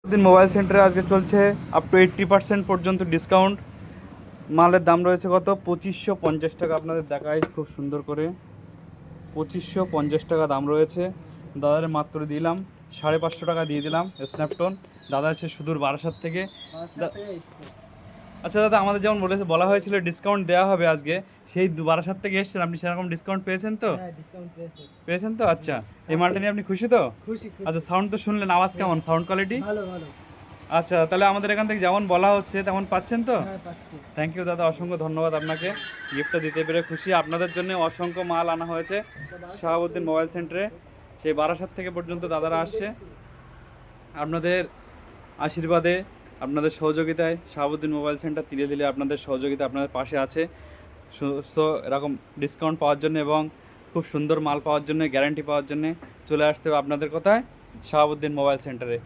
দিন মোবাইল সেন্টারে আজকে চলছে আপ টু 80% পর্যন্ত ডিসকাউন্ট। মালের দাম রয়েছে কত? 2550 টাকা। আপনাদের দেখাই খুব সুন্দর করে, 2550 টাকা দাম রয়েছে। দাদার মাত্র দিলাম 550 টাকা দিয়ে দিলাম স্ন্যাপটন। দাদা আছে সুদূর বারাসাত থেকে। আচ্ছা দাদা, আমাদের যেমন বলা হয়েছিল ডিসকাউন্ট দেওয়া হবে আজকে, সেই বারাসাত থেকে এসেছেন, আপনি সেরকম ডিসকাউন্ট পেয়েছেন তো? পেয়েছেন তো? আচ্ছা, এই মালটা নিয়ে আপনি খুশি তো? আচ্ছা, সাউন্ড তো শুনলেন, আওয়াজ কেমন, সাউন্ড কোয়ালিটি? আচ্ছা, তাহলে আমাদের এখান থেকে যেমন বলা হচ্ছে তেমন পাচ্ছেন তো? থ্যাংক ইউ দাদা, অসংখ্য ধন্যবাদ আপনাকে। গিফটটা দিতে পেরে খুশি। আপনাদের জন্য অসংখ্য মাল আনা হয়েছে শাহাবুদ্দিন মোবাইল সেন্টারে। সেই বারাসাত থেকে পর্যন্ত দাদারা আসছে। আপনাদের আশীর্বাদে, আপনাদের সহযোগিতায় শাহাবুদ্দিন মোবাইল সেন্টার ধীরে ধীরে আপনাদের সহযোগিতা আপনাদের পাশে আছে। সুস্থ এরকম ডিসকাউন্ট পাওয়ার জন্য এবং খুব সুন্দর মাল পাওয়ার জন্য, গ্যারান্টি পাওয়ার জন্য চলে আসতে হবে আপনাদের কোথায়? শাহাবুদ্দিন মোবাইল সেন্টারে।